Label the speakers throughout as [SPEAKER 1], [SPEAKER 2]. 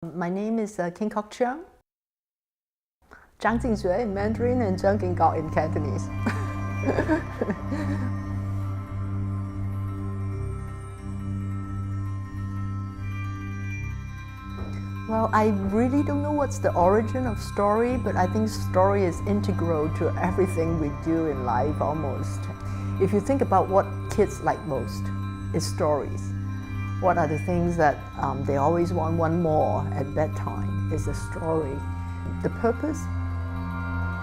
[SPEAKER 1] My name is King Kok Cheung, Zhang Jingxue in Mandarin and Zhang Ginggao in Cantonese. Well, I really don't know what's the origin of story, but I think story is integral to everything we do in life almost. If you think about what kids like most, it's stories. What are the things that they always want one more at bedtime is a story. The purpose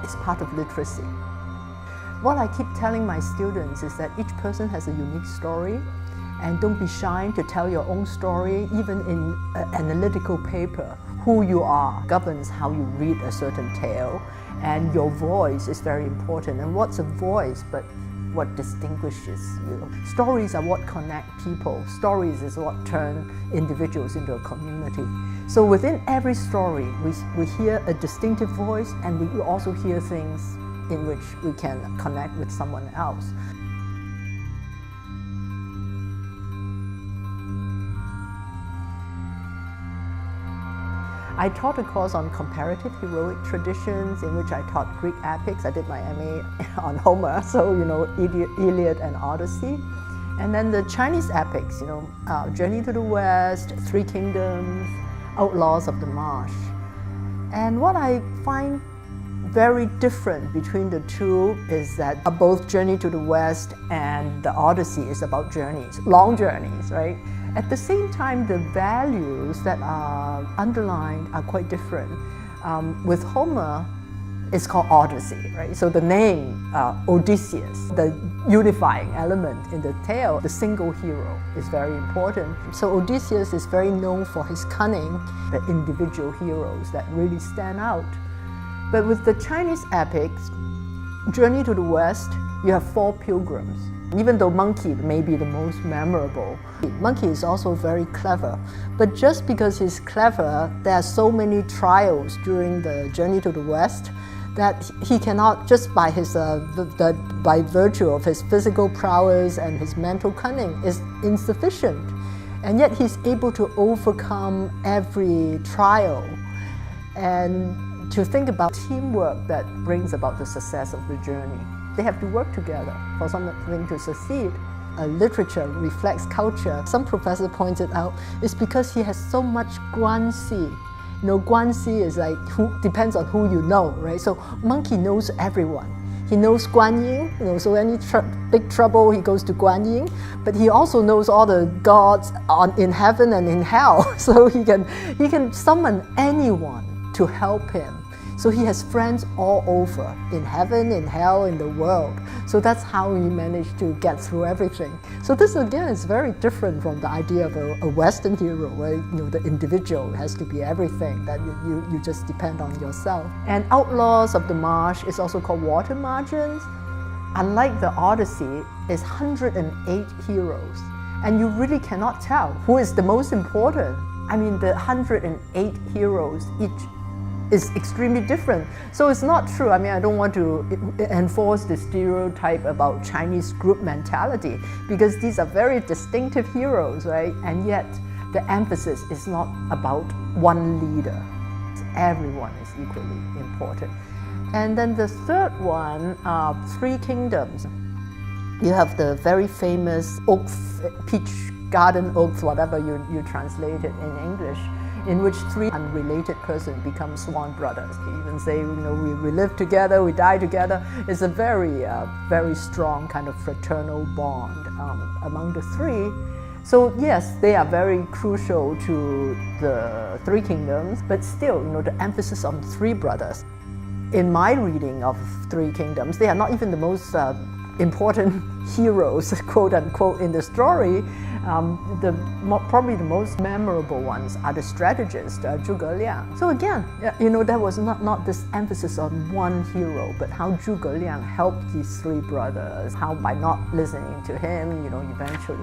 [SPEAKER 1] is part of literacy. What I keep telling my students is that each person has a unique story, and don't be shy to tell your own story, even in an analytical paper. Who you are governs how you read a certain tale, and your voice is very important. And what's a voice but what distinguishes you? Stories are what connect people. Stories is what turn individuals into a community. So within every story, we hear a distinctive voice, and we also hear things in which we can connect with someone else. I taught a course on comparative heroic traditions in which I taught Greek epics. I did my MA on Homer, so Iliad and Odyssey. And then the Chinese epics, Journey to the West, Three Kingdoms, Outlaws of the Marsh. And what I find very different between the two is that both Journey to the West and the Odyssey is about journeys, long journeys, right? At the same time, the values that are underlined are quite different. With Homer, it's called Odyssey, right? So the name, Odysseus, the unifying element in the tale, the single hero is very important. So Odysseus is very known for his cunning, the individual heroes that really stand out. But with the Chinese epics, Journey to the West, you have four pilgrims. Even though Monkey may be the most memorable, Monkey is also very clever. But just because he's clever, there are so many trials during the Journey to the West that he cannot, just by his by virtue of his physical prowess and his mental cunning, is insufficient. And yet he's able to overcome every trial. And to think about teamwork that brings about the success of the journey. They have to work together for something to succeed. Literature reflects culture. Some professor pointed out it's because he has so much guanxi. Guanxi is like depends on who you know, right? So Monkey knows everyone. He knows Guan Yin, so any big trouble he goes to Guan Yin. But he also knows all the gods in heaven and in hell. So he can summon anyone to help him. So he has friends all over, in heaven, in hell, in the world. So that's how he managed to get through everything. So this again is very different from the idea of a Western hero, where the individual has to be everything, that you just depend on yourself. And Outlaws of the Marsh is also called Water Margins. Unlike the Odyssey, it's 108 heroes. And you really cannot tell who is the most important. I mean, the 108 heroes each is extremely different. So it's not true. I mean, I don't want to enforce the stereotype about Chinese group mentality, because these are very distinctive heroes, right? And yet the emphasis is not about one leader. Everyone is equally important. And then the third one, Three Kingdoms. You have the very famous peach garden oaks, whatever you translate it in English, in which three unrelated persons become sworn brothers. You even say, we live together, we die together. It's a very, very strong kind of fraternal bond among the three. So yes, they are very crucial to the Three Kingdoms, but still, the emphasis on three brothers. In my reading of Three Kingdoms, they are not even the most important heroes, quote unquote, in the story. Probably the most memorable ones are the strategists, Zhuge Liang. So again, there was not this emphasis on one hero, but how Zhuge Liang helped these three brothers, how by not listening to him, eventually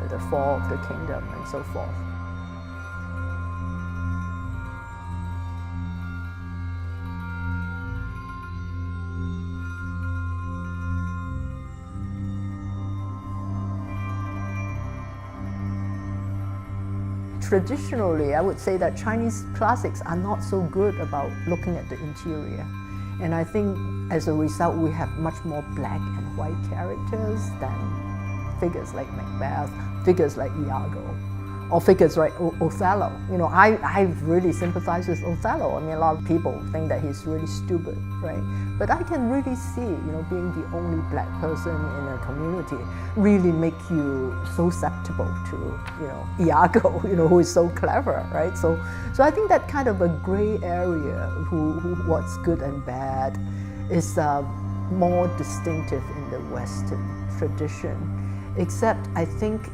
[SPEAKER 1] the fall of the kingdom and so forth. traditionally, I would say that Chinese classics are not so good about looking at the interior. And I think as a result, we have much more black and white characters than figures like Macbeth, figures like Iago, or figures like Othello. You know, I really sympathize with Othello. I mean, a lot of people think that he's really stupid, right? But I can really see, you know, being the only black person in a community really make you so susceptible to, you know, Iago, you know, who is so clever, right? So I think that kind of a gray area, who what's good and bad, is more distinctive in the Western tradition. Except I think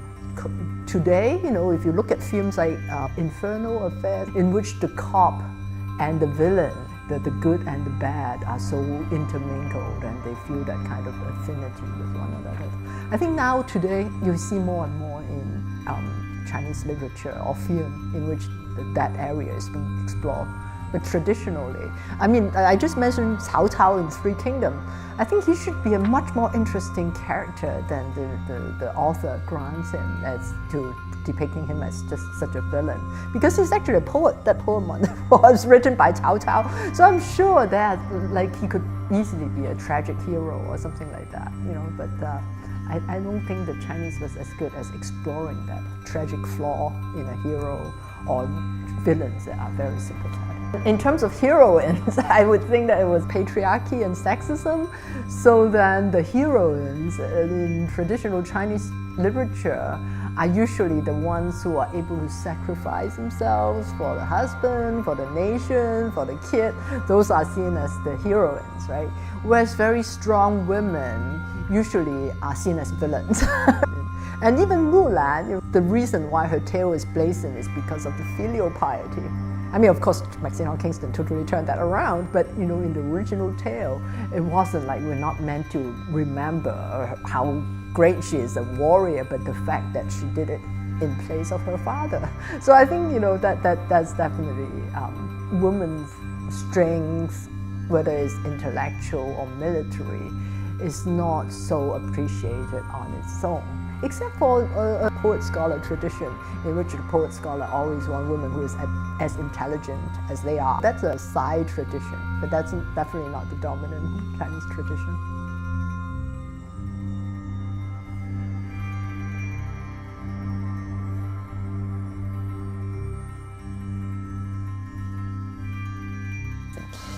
[SPEAKER 1] today, you know, if you look at films like Infernal Affairs, in which the cop and the villain, the good and the bad, are so intermingled and they feel that kind of affinity with one another. I think now today you see more and more in Chinese literature or film in which that area is being explored. But traditionally, I mean, I just mentioned Cao Cao in Three Kingdoms. I think he should be a much more interesting character than the author grants him as to depicting him as just such a villain. Because he's actually a poet. That poem was written by Cao Cao. So I'm sure that like he could easily be a tragic hero or something like that, you know. But I don't think the Chinese was as good as exploring that tragic flaw in a hero or villains that are very sympathetic. In terms of heroines, I would think that it was patriarchy and sexism. So then the heroines in traditional Chinese literature are usually the ones who are able to sacrifice themselves for the husband, for the nation, for the kid. Those are seen as the heroines, right? Whereas very strong women usually are seen as villains. And even Mulan, the reason why her tail is blazing is because of the filial piety. I mean, of course, Maxine Hong Kingston totally turned that around, but you know, in the original tale, it wasn't like we're not meant to remember how great she is a warrior, but the fact that she did it in place of her father. So I think, you know, that's definitely women's strength, whether it's intellectual or military, is not so appreciated on its own. Except for a poet-scholar tradition in which the poet-scholar always want women who is as intelligent as they are. That's a side tradition, but that's definitely not the dominant Chinese tradition.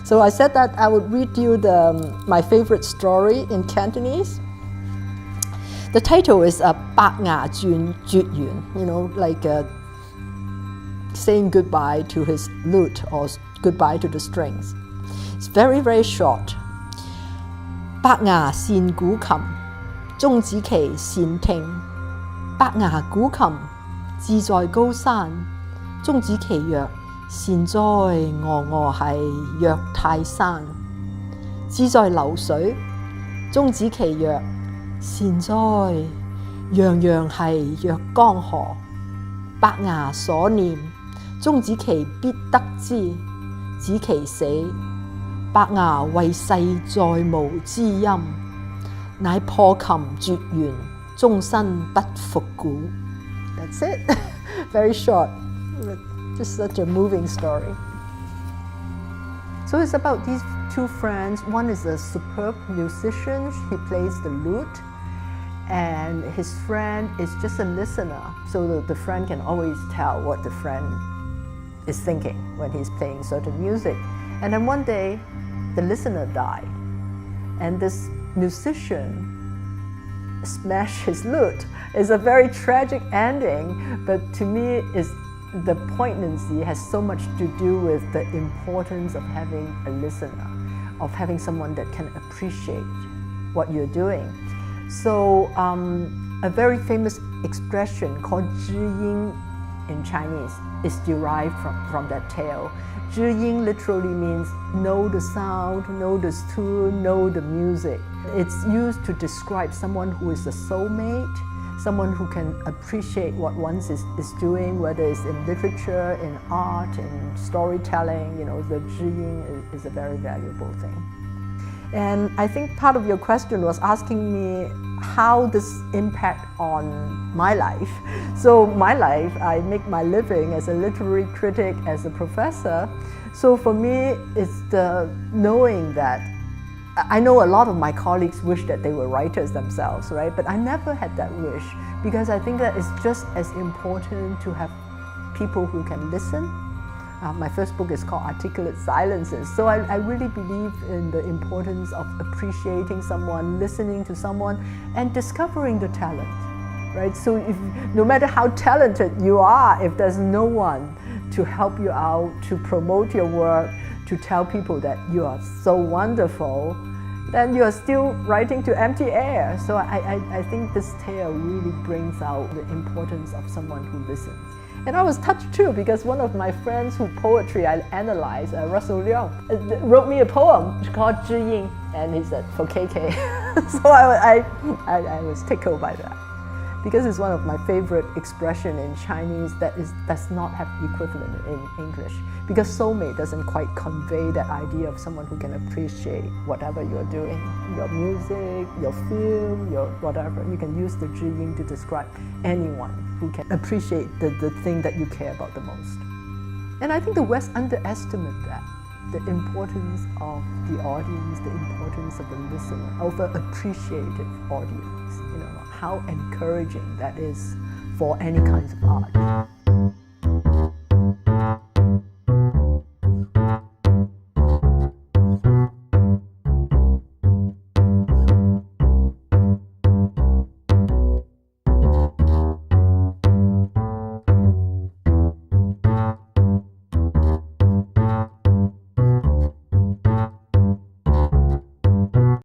[SPEAKER 1] So I said that I would read you my favorite story in Cantonese. The title is Bak Nga Jun Jut Yun, you know, like saying goodbye to his lute or goodbye to the strings. It's very, very short. Bak Nga Xin Gu Kim, Zhong Ji Qi Xin Ting. Bak Nga Gu Kim, Ji Zai Gao San. Zhong Ji Qi Yue, Xian Zai Wo Hai Yue Tai San. Ji Zai Liu Shui, Zhong Ji Qi Yue, 善哉，洋洋系若江河，伯牙所念，終子期必得之，子期死，伯牙為世再無知音，乃破琴絕弦，終身不復古。That's it. Very short, but just such a moving story. So it's about these two friends. One is a superb musician. He plays the lute. And his friend is just a listener. So the friend can always tell what the friend is thinking when he's playing certain music. And then one day, the listener died. And this musician smashed his lute. It's a very tragic ending, but to me, the poignancy has so much to do with the importance of having a listener, of having someone that can appreciate what you're doing. So a very famous expression called 知音 in Chinese is derived from that tale. 知音 literally means know the sound, know the tune, know the music. It's used to describe someone who is a soulmate, someone who can appreciate what one is doing, whether it's in literature, in art, in storytelling. You know, the 知音 is a very valuable thing. And I think part of your question was asking me how this impact on my life. So my life, I make my living as a literary critic, as a professor. So for me, it's the knowing that I know a lot of my colleagues wish that they were writers themselves, right? But I never had that wish, because I think that it's just as important to have people who can listen. My first book is called Articulate Silences. So I really believe in the importance of appreciating someone, listening to someone, and discovering the talent, right? So no matter how talented you are, if there's no one to help you out, to promote your work, to tell people that you are so wonderful, then you are still writing to empty air. So I think this tale really brings out the importance of someone who listens. And I was touched too, because one of my friends whose poetry I analyzed, Russell Leong, wrote me a poem called 知音, and he said, for KK. So I was tickled by that, because it's one of my favorite expressions in Chinese that does not have equivalent in English, because soulmate doesn't quite convey that idea of someone who can appreciate whatever you're doing, your music, your film, your whatever. You can use the 知音 to describe anyone who can appreciate the thing that you care about the most. And I think the West underestimates that, the importance of the audience, the importance of the listener, of an appreciative audience, how encouraging that is for any kinds of art.